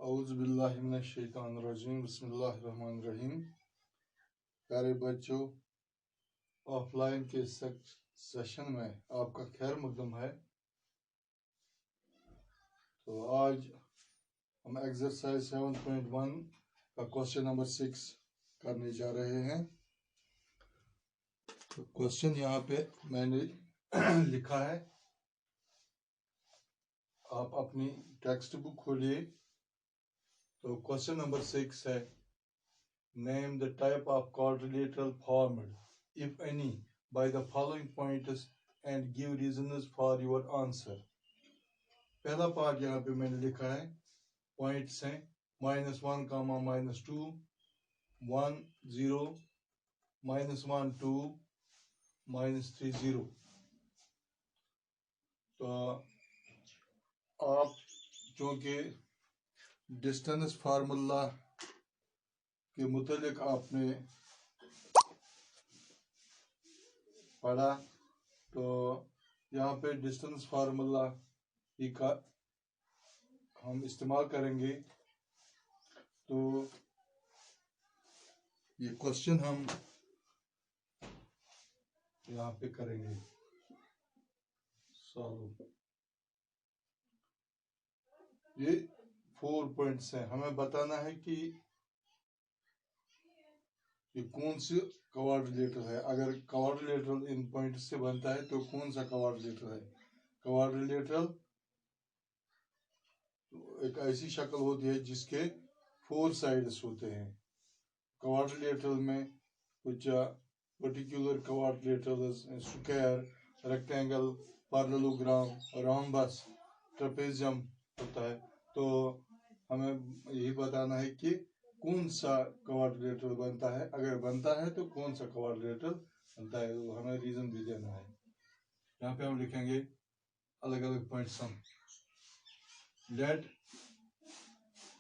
औज़ुबिल्लाहि मिनश्शैतानिर्रजीम बिस्मिल्लाहिर्रहमानिर्रहीम। प्यारे बच्चों, ऑफलाइन के सेशन में आपका खैर मकदम है। तो आज हम एक्सरसाइज 7.1 का क्वेश्चन नंबर 6 करने जा रहे हैं। तो क्वेश्चन यहाँ पे मैंने लिखा है, आप अपनी टेक्स्ट बुक खोलिए। तो क्वेश्चन नंबर 6 है, name the type of quadrilateral formed, if any, by the following points and give reasons for your answer। पहला पार्ट यहाँ पे मैंने लिखा है, पॉइंट्स हैं -1, -2, 1, 0, -1, 2, -3, 0। तो आप चूँकि डिस्टेंस फार्मूला के मुतालिक आपने पढ़ा, तो यहाँ पे डिस्टेंस फार्मूला ही का हम इस्तेमाल करेंगे। तो ये क्वेश्चन हम यहाँ पे करेंगे सॉल्व। ये 4 पॉइंट्स हैं, हमें बताना है कि ये कौन सी क्वाड्रिलेटरल है। अगर क्वाड्रिलेटरल इन पॉइंट से बनता है तो कौन सा क्वाड्रिलेटरल है। क्वाड्रिलेटरल एक ऐसी शक्ल होती है जिसके 4 साइड्स होते हैं। क्वाड्रिलेटरल में कुछ particular quadrilaterals square, rectangle, parallelogram, rhombus, trapezium होता है। तो हमें यही बताना है कि कौन सा क्वाड्रिलेटरल बनता है। अगर बनता है तो कौन सा क्वाड्रिलेटरल बनता है, तो हमें रीजन भी देना है। यहाँ पे हम लिखेंगे अलग अलग पॉइंट्स। हम let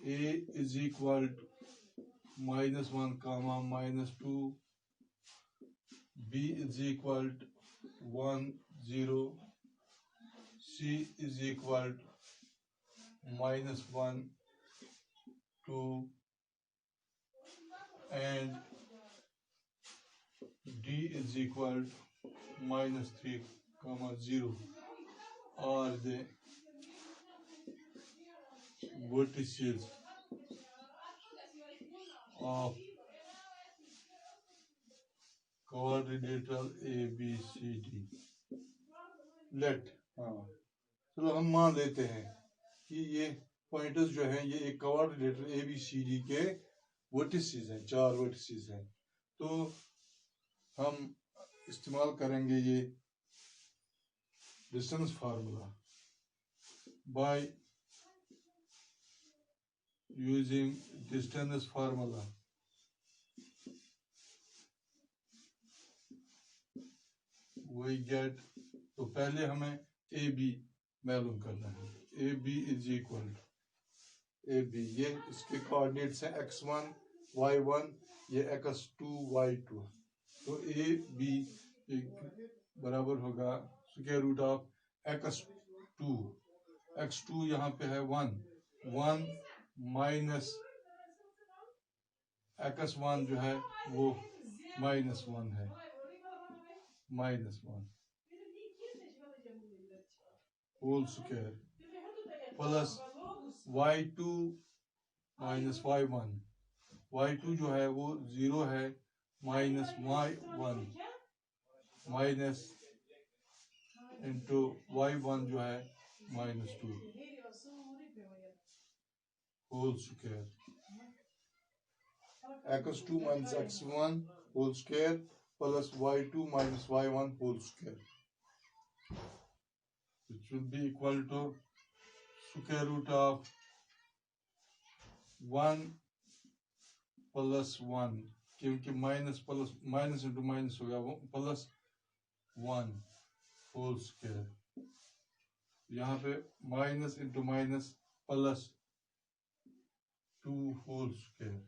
a is equal to -1, -2, b is equal to 1, 0, c is equal to -1, 2 and d is equal to -3, 0 are the vertices of quadrilateral ABCD। Let चलो हम मान लेते हैं कि ये पॉइंटर्स जो हैं ये एक क्वाड्रिलेटरल ABCD के वर्टिसेस हैं, 4 वर्टिसेस हैं। तो हम इस्तेमाल करेंगे ये distance formula by using distance formula. We get, तो पहले हमें ए बी मालूम करना है। A B is equal to A B, ये इसके कोऑर्डिनेट्स हैं x1, y1, ये x2, y2। तो ए बी बराबर होगा square root of x2। x2 यहाँ पे है 1 माइनस x1 जो है वो -1 है, -1 whole square plus y2 minus y1। y2 जो है वो 0 है, minus y1 minus into y1 जो है -2 whole square. x2 minus x1 whole square plus y2 minus y1 whole square, which will be equal to square root of 1 plus 1, क्योंकि minus into minus होगा वो plus 1 whole square. यहाँ पे minus into minus plus 2 whole square,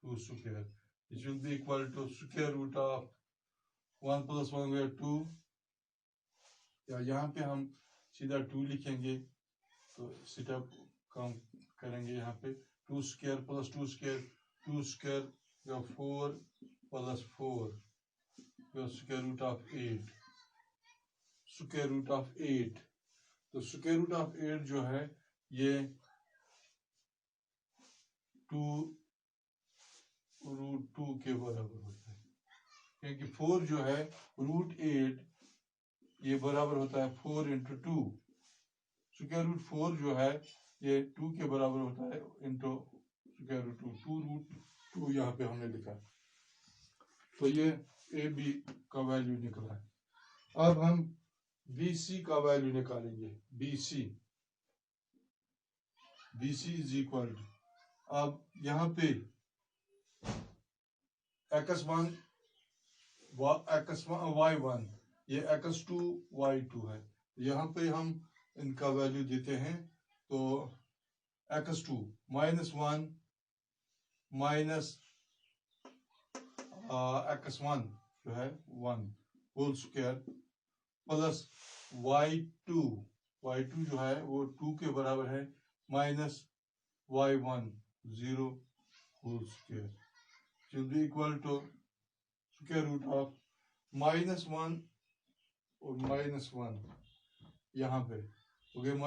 2 square, which will be equal to square root of 1 plus 1 गया 2, या यहाँ पे हम सीधा 2 लिखेंगे। तो स्टेप कम करेंगे यहाँ पे 2 स्क्वायर प्लस 2 स्क्वायर 2 स्क्वायर या 4 प्लस 4 या square root of 8 square root of 8। तो स्क्वायर रूट ऑफ 8 जो है ये 2 रूट 2 के बराबर होता है, क्योंकि 4 जो है रूट 8 ये बराबर होता है 4 इंटू 2। स्क्वायर रूट 4 जो है ये 2 के बराबर होता है इंटू स्क्वायर रूट 2 रूट 2 यहाँ पे हमने लिखा। तो ये ए बी का वैल्यू निकला है। अब हम बी सी का वैल्यू निकालेंगे। B C is equal to, अब यहाँ पे x1 y1 ये x2 y2 है। यहाँ पे हम इनका वैल्यू देते हैं तो x2 -1 माइनस x1 जो है 1 होल स्क्वायर प्लस y2 जो है वो 2 के बराबर है minus y1 0 whole square will be equal to square root of -1 और -1 यहाँ पे हो गए -2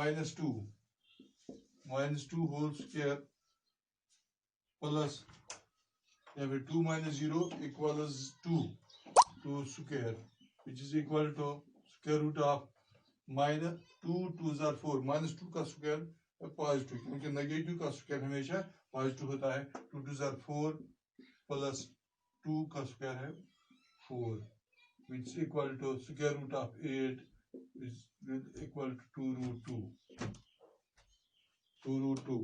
होल स्क्वायर प्लस यहाँ पे 2 - 0 equals 2 square which is equal to square root of -2 2 4 -2 का स्क्वायर पॉजिटिव, क्योंकि नेगेटिव का स्क्वायर हमेशा पॉजिटिव होता है। 2 2 4 प्लस 2 का स्क्वायर है 4 which is equal to square root of 8 is equal to 2 root 2।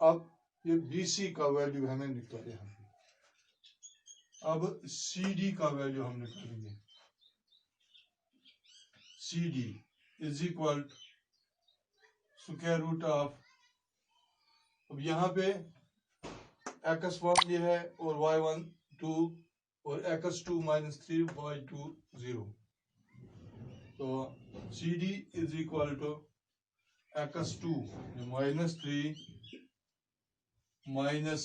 अब ये BC का वैल्यू हमें निकला यहाँ पे। अब CD का वैल्यू हम निकालेंगे। CD is equal to square root of, अब यहाँ पे x1 ये है और y1 2 और x2 -3 y2 0। तो CD is equal to x2 -3 minus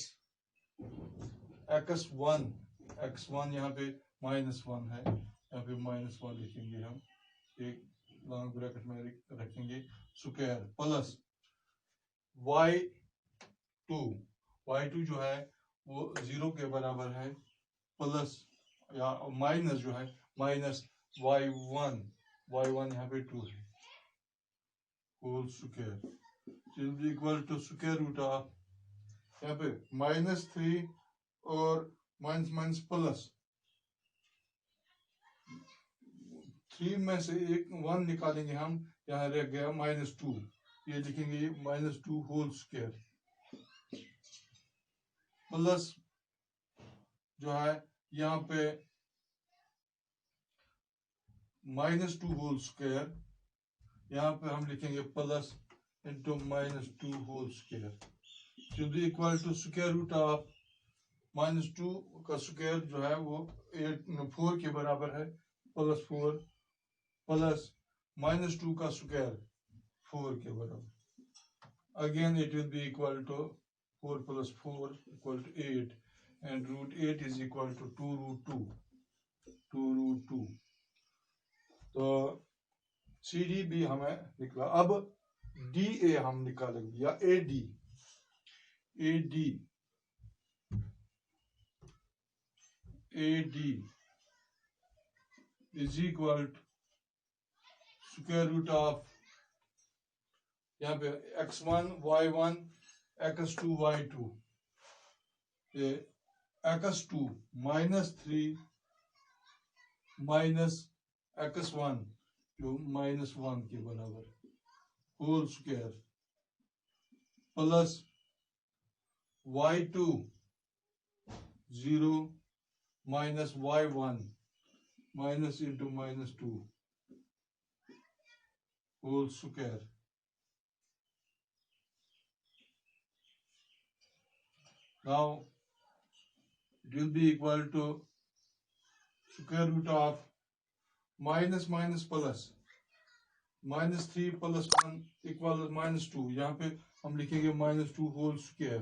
x1 यहाँ पे -1 है, यहाँ पे -1 लिखेंगे हम, एक लॉन्ग ब्रैकेट में रखेंगे स्क्वायर प्लस y2 जो है वो 0 के बराबर है प्लस या माइनस जो है माइनस y1 यहाँ पे 2 है whole square equal to square root of, यहाँ पे -3 और माइनस प्लस 3 में से 1 निकालेंगे हम, यहाँ रह गया -2, ये लिखेंगे -2 होल स्क्वायर प्लस जो है यहाँ पे -2 होल स्क्वायर, यहाँ पे हम लिखेंगे plus into -2 whole square to be equal to square root of -2 का स्क्वायर जो है वो 4 के बराबर है प्लस 4 प्लस -2 का स्क्वायर 4 के बराबर, again it will be equal to 4 + 4 = 8 and √8 is equal to 2 √2। तो CD भी हमें निकला। अब DA हम निकालेंगे या AD is equal to square root of, यहाँ पे x1 y1 x2 y2, ये x2 -3 माइनस x1 जो -1 के बराबर whole square plus y2 0 minus y1 minus into -2 whole square. Now it will be equal to square root of minus plus -3 + 1 = -2। यहाँ पे हम लिखेंगे -2 होल स्क्वायर।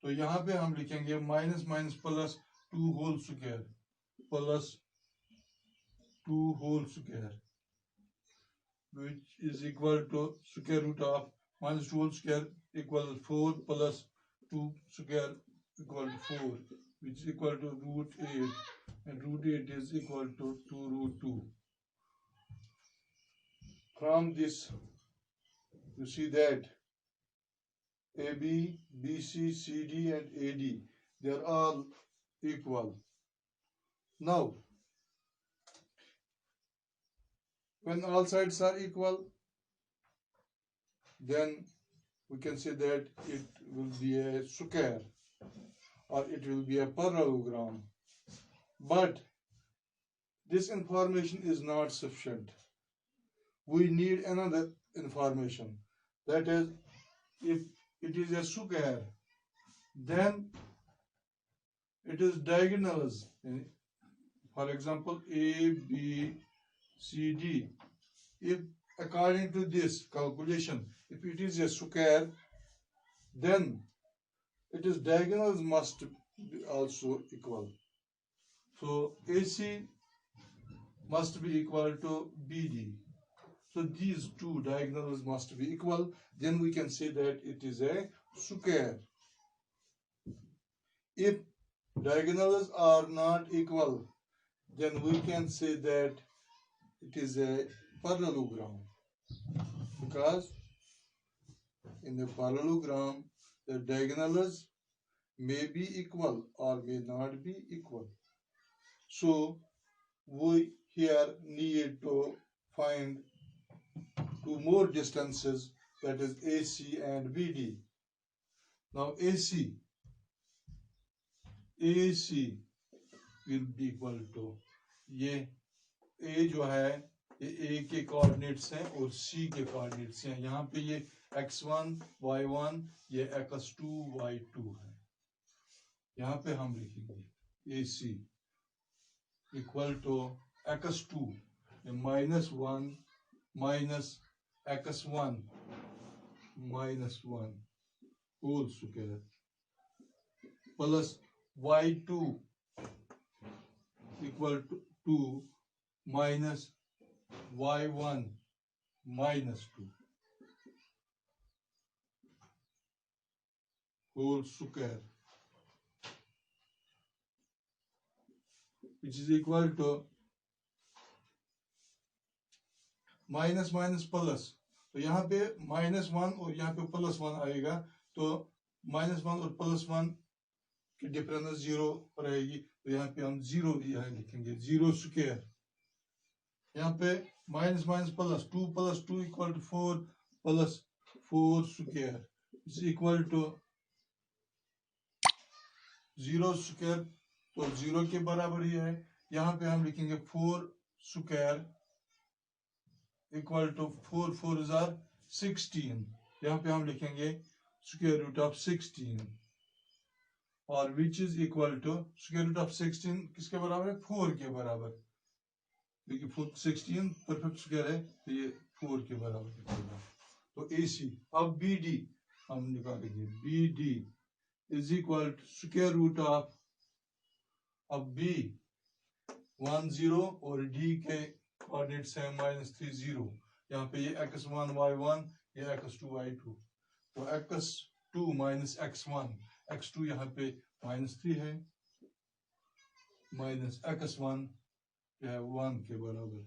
तो यहाँ पे हम लिखेंगे minus minus plus 2 whole square plus 2 whole square which is equal to square root of -2 whole square equal 4 plus 2 square equal to 4 which is equal to root 8 and root 8 is equal to 2 root 2. From this you see that AB, BC, CD and AD they are all equal. Now when all sides are equal, then we can say that it will be a square or it will be a parallelogram. But this information is not sufficient. We need another information. That is, if it is a square, then it is diagonals. For example, A, B, C, D. If according to this calculation, if it is a square, then its diagonals must be also equal. So AC must be equal to BD. So these two diagonals must be equal. Then we can say that it is a square. If diagonals are not equal, then we can say that it is a parallelogram. Because in the parallelogram, the diagonals may be equal or may not be equal. So we here need to find two more distances, that is AC and BD. Now AC will be equal to, ये A जो है ये A के coordinates हैं और C के coordinates हैं। यहाँ पे ये x1 y1 ये x2 y2 है। यहाँ पे हम लिखेंगे AC equal to x2 -1 minus x1 -1 whole square plus y2 equal to 2 minus y1 minus 2 whole square, which is equal to minus minus plus. तो यहाँ पे -1 और यहाँ पे +1 आएगा, तो -1 और +1 की डिफरेंस 0 रहेगी। तो यहाँ पे हम 0 यहाँ लिखेंगे 0 स्क्वायर। यहाँ पे minus minus plus 2 + 2 = 4 + 4 square is equal to 0 square. तो 0 के बराबर ही है। यहाँ पे हम लिखेंगे 4 स्क्वायर इक्वल टू 4 4 are 16। यहाँ पे हम लिखेंगे स्क्वायर रूट ऑफ 16 और which is equal to square root of 16 किसके बराबर है? 4 के बराबर, क्योंकि 16 परफेक्ट स्क्वायर है तो ये 4 के बराबर है। तो AC अब BD हम निकालेंगे। BD is equal to square root of, अब B 1 0 और D के कोऑर्डिनेट्स है -3 0। यहाँ पे ये x1 y1 ये x2 y2। तो x2 minus x1 यहाँ पे -3 है माइनस x1 है 1 के बराबर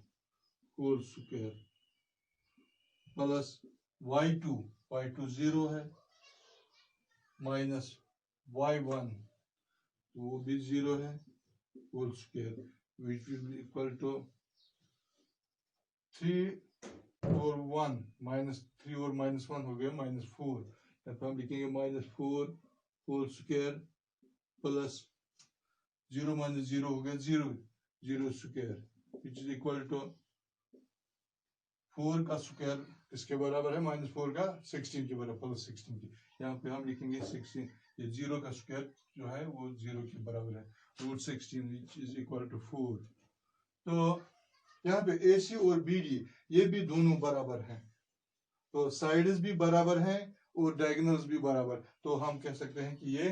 होल स्क्वायर प्लस y2 0 है माइनस y1 वो भी 0 है whole square which will be equal to 3 और 1 -3 और -1 हो गया -4। यहाँ पे हम लिखेंगे -4 होल स्क्वायर प्लस 0 - 0 हो गया 0 square which is equal to 4 का स्क्वायर इसके बराबर है -4 का 16 के बराबर प्लस 16 की। यहाँ पे हम लिखेंगे 16, ये 0 का स्क्वायर जो है वो 0 के बराबर है √16 विच इज इक्वल टू 4। तो यहाँ पे AC और BD ये भी दोनों बराबर हैं, तो साइड्स भी बराबर हैं और डायगोनल्स भी बराबर, तो हम कह सकते हैं कि ये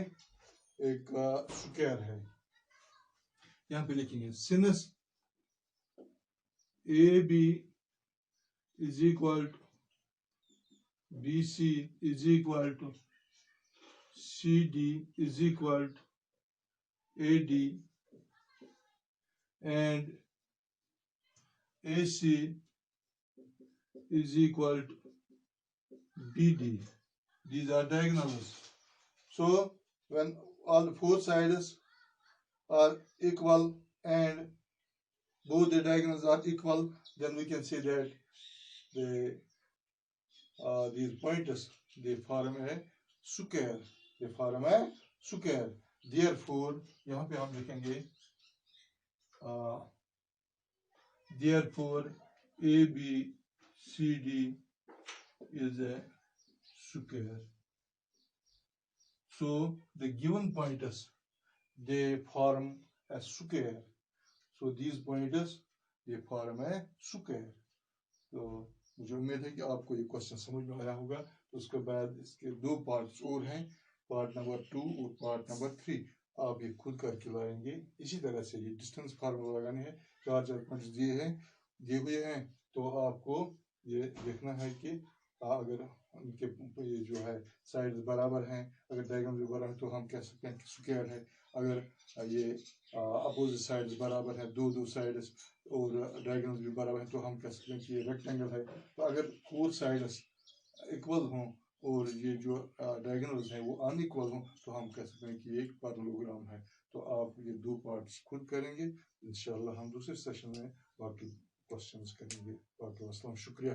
एक स्क्वायर है। यहाँ पे लिखेंगे since A B is equal to B C is equal to C D is equal to A D and A C is equal to BD. These are diagonals. So when all four sides are equal and both the diagonals are equal, then we can say that these pointers they form a square. They form a square. Therefore, यहाँ पे हम लिखेंगे therefore ABCD is a square. So the given pointers they form a square. So these pointers they form a square. तो मुझे उम्मीद है कि आपको ये क्वेश्चन समझ में आया होगा। तो उसके बाद इसके दो पार्ट्स और हैं, पार्ट नंबर 2 और पार्ट नंबर 3। आप ये खुद करके लाएंगे। इसी तरह से ये डिस्टेंस फार्मूला लगाने हैं। चार पॉइंट्स दिए हुए हैं, तो आपको ये देखना है कि अगर उनके ये जो है साइड्स बराबर हैं, अगर डायगोनल भी बराबर है तो हम कह सकते हैं कि स्क्वायर है। अगर ये अपोजिट साइड्स बराबर है, दो साइड्स और डायगोनल भी बराबर है, तो हम कह सकते हैं कि ये रेक्टेंगल है। तो अगर फोर साइड्स इक्वल हों और ये जो डायगोनल्स हैं वो अनइक्वल हों, तो हम कह सकते हैं कि ये एक पैरेललोग्राम है। तो आप ये दो पार्ट्स खुद करेंगे। इंशाल्लाह हम दूसरे सेशन में बाकी क्वेश्चंस करेंगे। बाकी शुक्रिया।